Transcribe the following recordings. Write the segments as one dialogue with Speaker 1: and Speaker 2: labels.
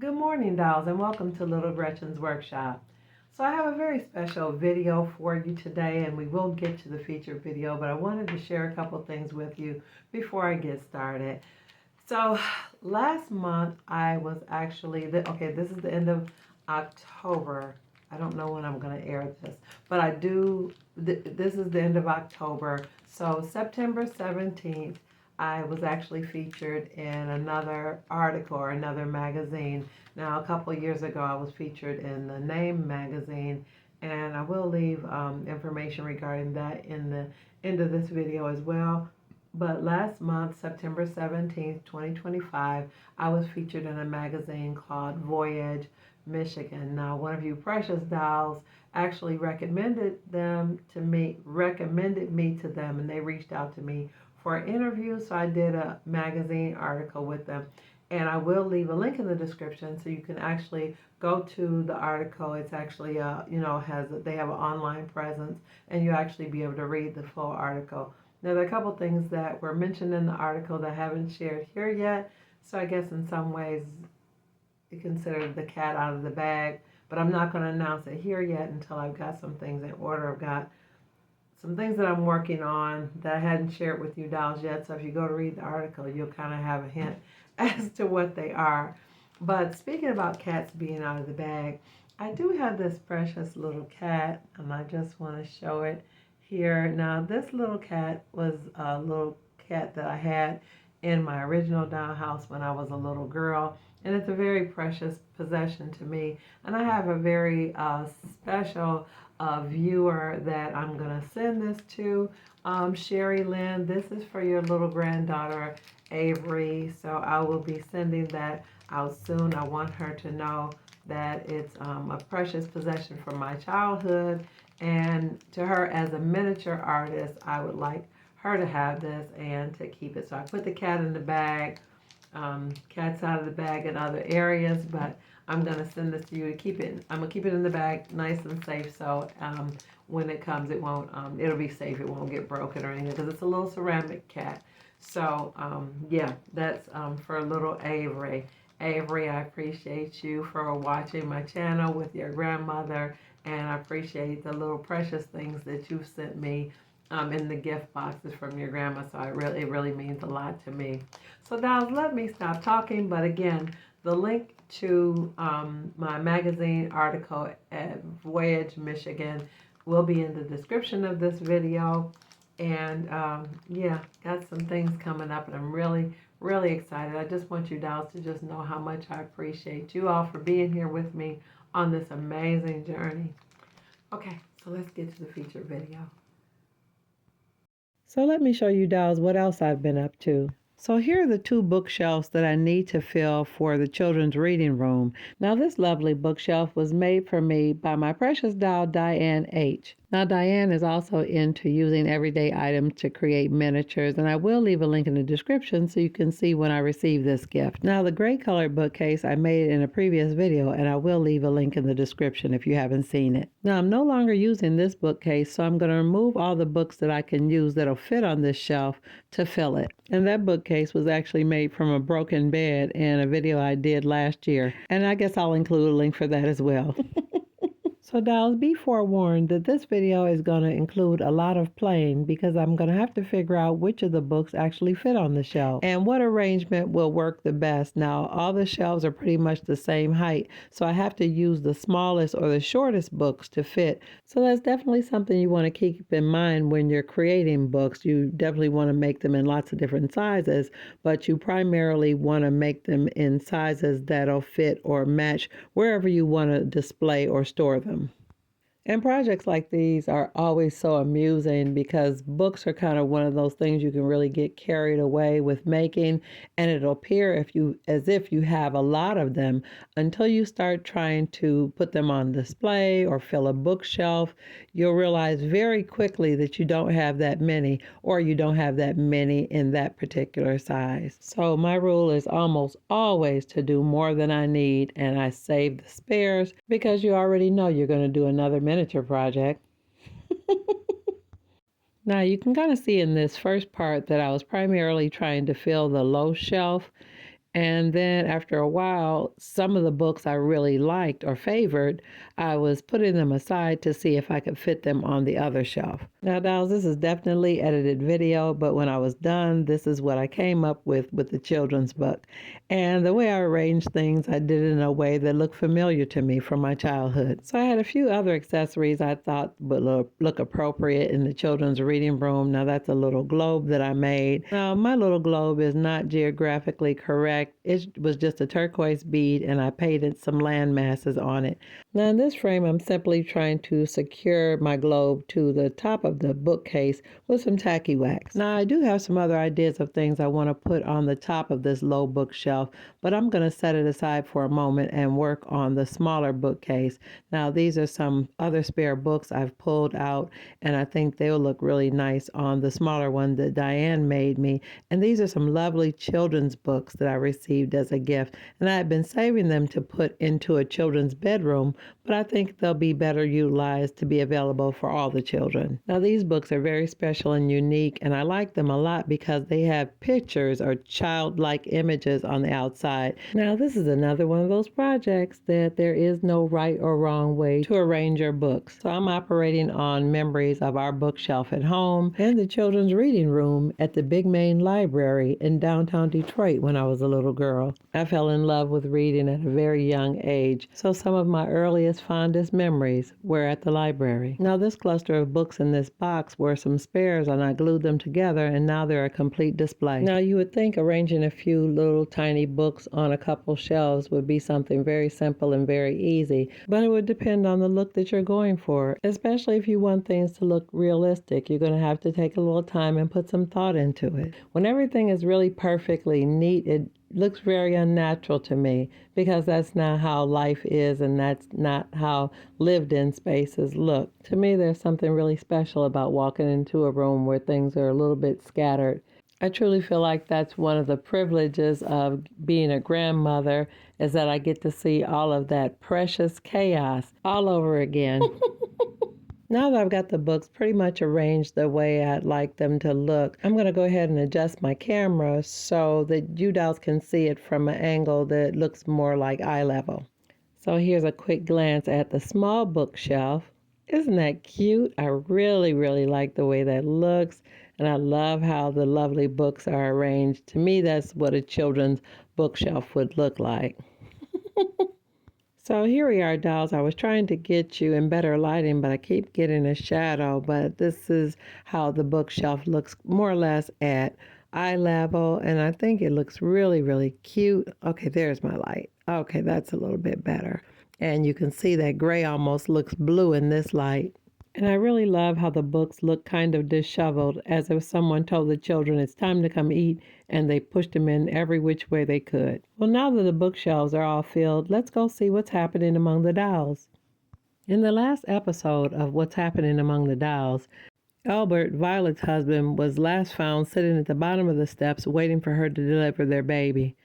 Speaker 1: Good morning, dolls, and welcome to Little Gretchen's workshop. So I have a very special video for you today, and we will get to the featured video, but I wanted to share a couple things with you before I get started. So last month I was actually, this is the end of October. I don't know when I'm going to air this, but this is the end of October. So September 17th, I was actually featured in another article or another magazine. Now, a couple of years ago, I was featured in the Name magazine, and I will leave information regarding that in the end of this video as well. But last month, September 17th, 2025, I was featured in a magazine called Voyage, Michigan. Now, one of you precious dolls actually recommended me to them, and they reached out to me for an interview. So I did a magazine article with them, and I will leave a link in the description so you can actually go to the article. It's actually they have an online presence, and you actually be able to read the full article. Now, there are a couple things that were mentioned in the article that I haven't shared here yet. So I guess in some ways you consider the cat out of the bag, but I'm not going to announce it here yet until I've got some things in order. I've got some things that I'm working on that I hadn't shared with you dolls yet. So if you go to read the article, you'll kind of have a hint as to what they are. But speaking about cats being out of the bag, I do have this precious little cat, and I just want to show it here. Now, this little cat was a little cat that I had in my original dollhouse when I was a little girl, and it's a very precious possession to me. And I have a very special viewer that I'm going to send this to. Sherry Lynn, this is for your little granddaughter, Avery. So I will be sending that out soon. I want her to know that it's a precious possession from my childhood. And to her, as a miniature artist, I would like her to have this and to keep it. So I put the cat in the bag. Cat's out of the bag in other areas, but I'm going to send this to you to keep it. I'm going to keep it in the bag nice and safe, so when it comes, it'll be safe. It won't get broken or anything, because it's a little ceramic cat. So yeah, that's for little Avery. Avery, I appreciate you for watching my channel with your grandmother, and I appreciate the little precious things that you've sent me in the gift boxes from your grandma. So it really means a lot to me. So dolls, let me stop talking. But again, the link to my magazine article at Voyage, Michigan will be in the description of this video. And yeah, got some things coming up, and I'm really excited. I just want you dolls to just know how much I appreciate you all for being here with me on this amazing journey. Okay, so let's get to the featured video. So let me show you dolls what else I've been up to. So here are the two bookshelves that I need to fill for the children's reading room. Now this lovely bookshelf was made for me by my precious doll, Diane H. Now Diane is also into using everyday items to create miniatures, and I will leave a link in the description so you can see when I received this gift. Now the gray colored bookcase I made in a previous video, and I will leave a link in the description if you haven't seen it. Now I'm no longer using this bookcase, so I'm going to remove all the books that I can use that'll fit on this shelf to fill it. And that bookcase was actually made from a broken bed in a video I did last year, and I guess I'll include a link for that as well. So dolls, be forewarned that this video is going to include a lot of playing, because I'm going to have to figure out which of the books actually fit on the shelf and what arrangement will work the best. Now, all the shelves are pretty much the same height, so I have to use the smallest or the shortest books to fit. So that's definitely something you want to keep in mind when you're creating books. You definitely want to make them in lots of different sizes, but you primarily want to make them in sizes that'll fit or match wherever you want to display or store them. And projects like these are always so amusing, because books are kind of one of those things you can really get carried away with making, and it'll appear as if you have a lot of them until you start trying to put them on display or fill a bookshelf. You'll realize very quickly that you don't have that many, or you don't have that many in that particular size. So my rule is almost always to do more than I need, and I save the spares, because you already know you're going to do another miniature project. Now you can kind of see in this first part that I was primarily trying to fill the low shelf, And then after a while, some of the books I really liked or favored, I was putting them aside to see if I could fit them on the other shelf. Now, dolls, this is definitely edited video, but when I was done, this is what I came up with the children's book. And the way I arranged things, I did it in a way that looked familiar to me from my childhood. So I had a few other accessories I thought would look appropriate in the children's reading room. Now, that's a little globe that I made. Now, my little globe is not geographically correct. It was just a turquoise bead, and I painted some land masses on it. Now, in this frame, I'm simply trying to secure my globe to the top of the bookcase with some tacky wax. Now, I do have some other ideas of things I want to put on the top of this low bookshelf, but I'm going to set it aside for a moment and work on the smaller bookcase. Now, these are some other spare books I've pulled out, and I think they'll look really nice on the smaller one that Diane made me. And these are some lovely children's books that I received as a gift, and I have been saving them to put into a children's bedroom, but I think they'll be better utilized to be available for all the children. Now, these books are very special and unique, and I like them a lot because they have pictures or childlike images on the outside. Now, this is another one of those projects that there is no right or wrong way to arrange your books. So I'm operating on memories of our bookshelf at home and the children's reading room at the Big Main Library in downtown Detroit when I was a little girl. I fell in love with reading at a very young age, so some of my earliest, fondest memories were at the library. Now, this cluster of books in this box were some spares, and I glued them together, and now they're a complete display. Now, you would think arranging a few little tiny books on a couple shelves would be something very simple and very easy, but it would depend on the look that you're going for, especially if you want things to look realistic. You're going to have to take a little time and put some thought into it. When everything is really perfectly neat, it looks very unnatural to me because that's not how life is and that's not how lived-in spaces look. To me, there's something really special about walking into a room where things are a little bit scattered. I truly feel like that's one of the privileges of being a grandmother, is that I get to see all of that precious chaos all over again. Now that I've got the books pretty much arranged the way I'd like them to look, I'm going to go ahead and adjust my camera so that you dolls can see it from an angle that looks more like eye level. So here's a quick glance at the small bookshelf. Isn't that cute? I really, really like the way that looks, and I love how the lovely books are arranged. To me, that's what a children's bookshelf would look like. So here we are, dolls. I was trying to get you in better lighting, but I keep getting a shadow. But this is how the bookshelf looks more or less at eye level, and I think it looks really, really cute. Okay, there's my light. Okay, that's a little bit better. And you can see that gray almost looks blue in this light. And I really love how the books look kind of disheveled, as if someone told the children it's time to come eat, and they pushed them in every which way they could. Well, now that the bookshelves are all filled, let's go see what's happening among the dolls. In the last episode of What's Happening Among the Dolls, Albert, Violet's husband, was last found sitting at the bottom of the steps waiting for her to deliver their baby.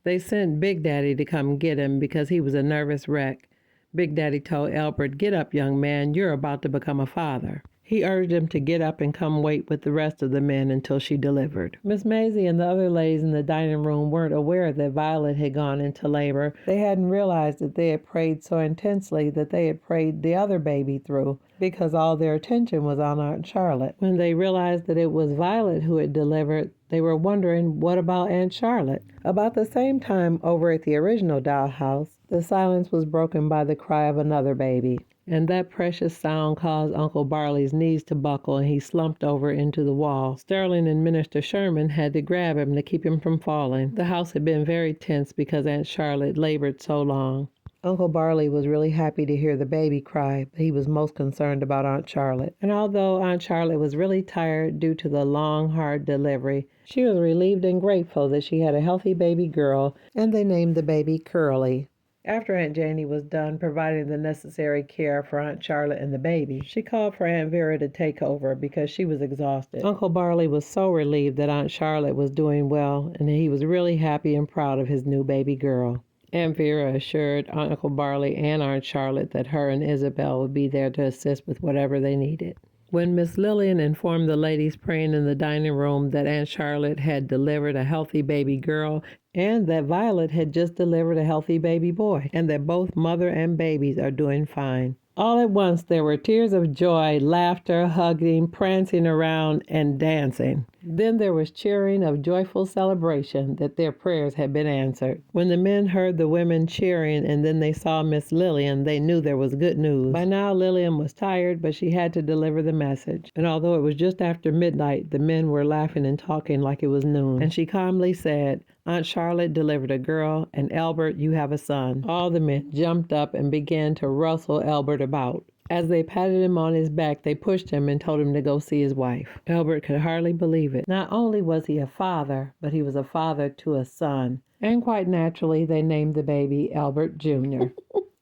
Speaker 1: They sent Big Daddy to come get him because he was a nervous wreck. Big Daddy told Albert, "Get up, young man, you're about to become a father." He urged him to get up and come wait with the rest of the men until she delivered. Miss Maisie and the other ladies in the dining room weren't aware that Violet had gone into labor. They hadn't realized that they had prayed so intensely that they had prayed the other baby through, because all their attention was on Aunt Charlotte. When they realized that it was Violet who had delivered, they were wondering, what about Aunt Charlotte? About the same time, over at the original dollhouse, the silence was broken by the cry of another baby. And that precious sound caused Uncle Barley's knees to buckle, and he slumped over into the wall. Sterling and Minister Sherman had to grab him to keep him from falling. The house had been very tense because Aunt Charlotte labored so long. Uncle Barley was really happy to hear the baby cry, but he was most concerned about Aunt Charlotte. And although Aunt Charlotte was really tired due to the long, hard delivery, she was relieved and grateful that she had a healthy baby girl, and they named the baby Curly. After Aunt Janie was done providing the necessary care for Aunt Charlotte and the baby, she called for Aunt Vera to take over because she was exhausted. Uncle Barley was so relieved that Aunt Charlotte was doing well, and he was really happy and proud of his new baby girl. Aunt Vera assured Uncle Barley and Aunt Charlotte that her and Isabel would be there to assist with whatever they needed. When Miss Lillian informed the ladies praying in the dining room that Aunt Charlotte had delivered a healthy baby girl and that Violet had just delivered a healthy baby boy, and that both mother and babies are doing fine. All at once there were tears of joy, laughter, hugging, prancing around, and dancing. Then there was cheering of joyful celebration that their prayers had been answered. When the men heard the women cheering and then they saw Miss Lillian, they knew there was good news. By now Lillian was tired, but she had to deliver the message. And although it was just after midnight, the men were laughing and talking like it was noon. And she calmly said, "Aunt Charlotte delivered a girl, and Albert, you have a son." All the men jumped up and began to rustle Albert about. As they patted him on his back, they pushed him and told him to go see his wife. Albert could hardly believe it. Not only was he a father, but he was a father to a son. And quite naturally, they named the baby Albert Jr.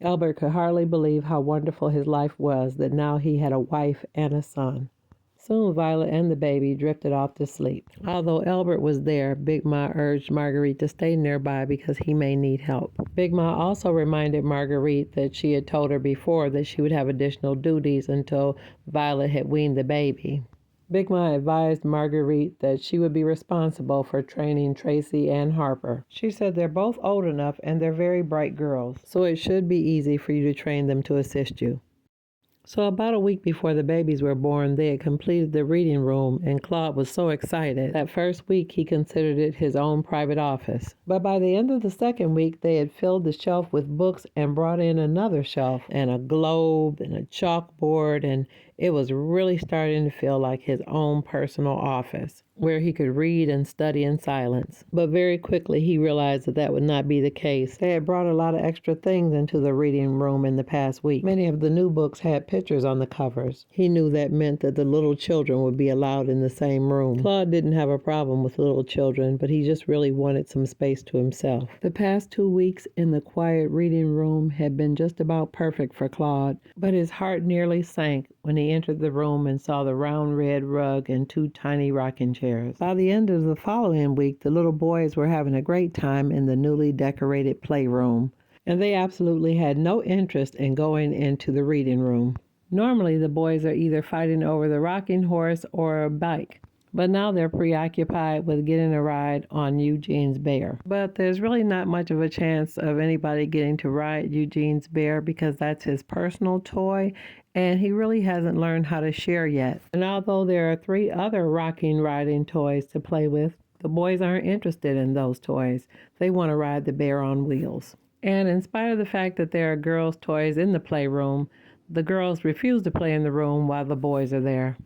Speaker 1: Albert could hardly believe how wonderful his life was, that now he had a wife and a son. Soon Violet and the baby drifted off to sleep. Although Albert was there, Big Ma urged Marguerite to stay nearby because he may need help. Big Ma also reminded Marguerite that she had told her before that she would have additional duties until Violet had weaned the baby. Big Ma advised Marguerite that she would be responsible for training Tracy and Harper. She said they're both old enough and they're very bright girls, so it should be easy for you to train them to assist you. So about a week before the babies were born, they had completed the reading room, and Claude was so excited. That first week, he considered it his own private office. But by the end of the second week, they had filled the shelf with books and brought in another shelf and a globe and a chalkboard, and it was really starting to feel like his own personal office, where he could read and study in silence. But very quickly he realized that would not be the case. They had brought a lot of extra things into the reading room in the past week. Many of the new books had pictures on the covers. He knew that meant that the little children would be allowed in the same room. Claude didn't have a problem with little children, but he just really wanted some space to himself. The past 2 weeks in the quiet reading room had been just about perfect for Claude, but his heart nearly sank when he entered the room and saw the round red rug and 2 tiny rocking chairs. By the end of the following week, the little boys were having a great time in the newly decorated playroom, and they absolutely had no interest in going into the reading room. Normally, the boys are either fighting over the rocking horse or a bike, but now they're preoccupied with getting a ride on Eugene's bear. But there's really not much of a chance of anybody getting to ride Eugene's bear because that's his personal toy, and he really hasn't learned how to share yet. And although there are 3 other rocking riding toys to play with, the boys aren't interested in those toys. They want to ride the bear on wheels. And in spite of the fact that there are girls' toys in the playroom, the girls refuse to play in the room while the boys are there.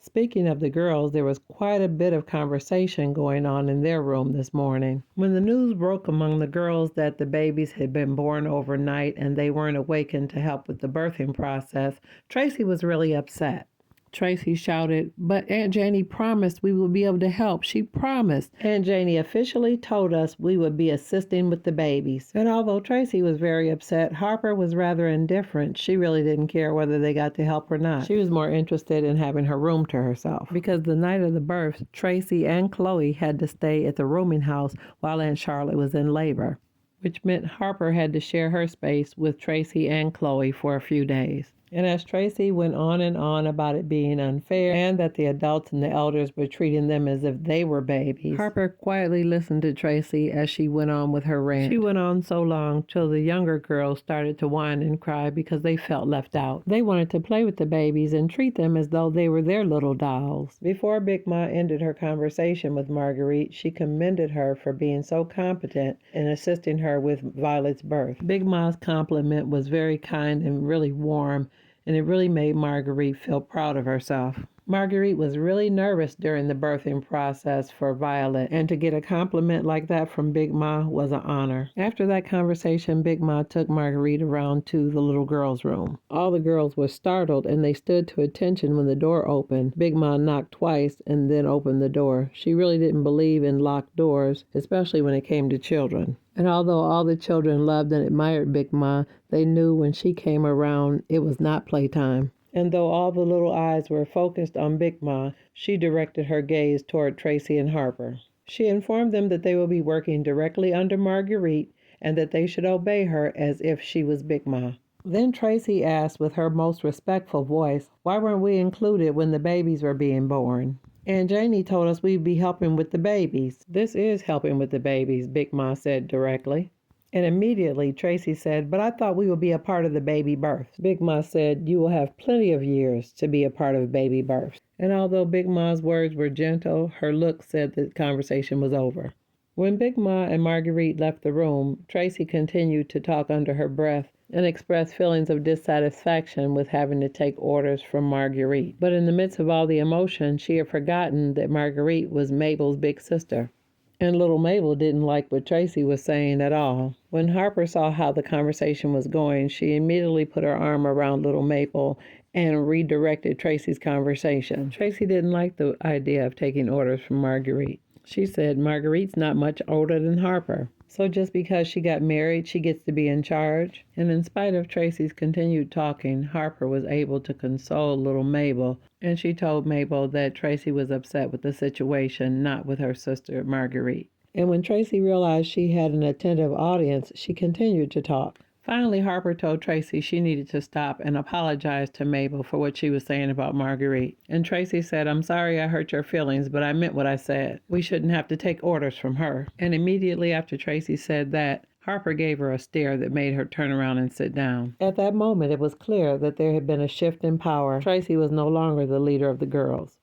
Speaker 1: Speaking of the girls, there was quite a bit of conversation going on in their room this morning. When the news broke among the girls that the babies had been born overnight and they weren't awakened to help with the birthing process, Tracy was really upset. Tracy shouted, "But Aunt Janie promised we would be able to help. She promised. Aunt Janie officially told us we would be assisting with the babies." And although Tracy was very upset, Harper was rather indifferent. She really didn't care whether they got to help or not. She was more interested in having her room to herself. Because the night of the birth, Tracy and Chloe had to stay at the rooming house while Aunt Charlotte was in labor, which meant Harper had to share her space with Tracy and Chloe for a few days. And as Tracy went on and on about it being unfair and that the adults and the elders were treating them as if they were babies, Harper quietly listened to Tracy as she went on with her rant. She went on so long till the younger girls started to whine and cry because they felt left out. They wanted to play with the babies and treat them as though they were their little dolls. Before Big Ma ended her conversation with Marguerite, she commended her for being so competent in assisting her with Violet's birth. Big Ma's compliment was very kind and really warm, and it really made Marguerite feel proud of herself. Marguerite was really nervous during the birthing process for Violet, and to get a compliment like that from Big Ma was an honor. After that conversation, Big Ma took Marguerite around to the little girls' room. All the girls were startled, and they stood to attention when the door opened. Big Ma knocked twice and then opened the door. She really didn't believe in locked doors, especially when it came to children. And although all the children loved and admired Big Ma, they knew when she came around, it was not playtime. And though all the little eyes were focused on Big Ma, she directed her gaze toward Tracy and Harper. She informed them that they would be working directly under Marguerite and that they should obey her as if she was Big Ma. Then Tracy asked with her most respectful voice, "Why weren't we included when the babies were being born?" And Janie told us we'd be helping with the babies. This is helping with the babies, Big Ma said directly. And immediately Tracy said, but I thought we would be a part of the baby births. Big Ma said, you will have plenty of years to be a part of baby births. And although Big Ma's words were gentle, her look said the conversation was over. When Big Ma and Marguerite left the room, Tracy continued to talk under her breath and expressed feelings of dissatisfaction with having to take orders from Marguerite. But in the midst of all the emotion, she had forgotten that Marguerite was Mabel's big sister. And little Mabel didn't like what Tracy was saying at all. When Harper saw how the conversation was going, she immediately put her arm around little Mabel and redirected Tracy's conversation. Tracy didn't like the idea of taking orders from Marguerite. She said, Marguerite's not much older than Harper. So just because she got married, she gets to be in charge? And in spite of Tracy's continued talking, Harper was able to console little Mabel, and she told Mabel that Tracy was upset with the situation, not with her sister, Marguerite. And when Tracy realized she had an attentive audience, she continued to talk. Finally, Harper told Tracy she needed to stop and apologize to Mabel for what she was saying about Marguerite. And Tracy said, I'm sorry I hurt your feelings, but I meant what I said. We shouldn't have to take orders from her. And immediately after Tracy said that, Harper gave her a stare that made her turn around and sit down. At that moment, it was clear that there had been a shift in power. Tracy was no longer the leader of the girls.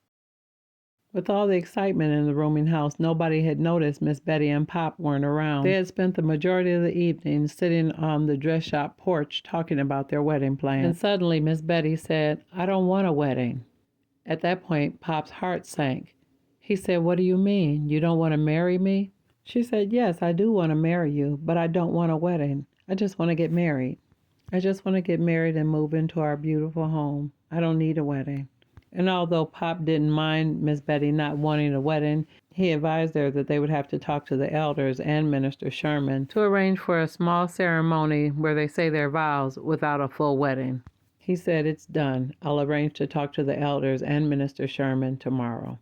Speaker 1: With all the excitement in the rooming house, nobody had noticed Miss Betty and Pop weren't around. They had spent the majority of the evening sitting on the dress shop porch talking about their wedding plans. And suddenly Miss Betty said, I don't want a wedding. At that point, Pop's heart sank. He said, what do you mean? You don't want to marry me? She said, yes, I do want to marry you, but I don't want a wedding. I just want to get married. I just want to get married and move into our beautiful home. I don't need a wedding. And although Pop didn't mind Miss Betty not wanting a wedding, he advised her that they would have to talk to the elders and Minister Sherman to arrange for a small ceremony where they say their vows without a full wedding. He said, it's done. I'll arrange to talk to the elders and Minister Sherman tomorrow.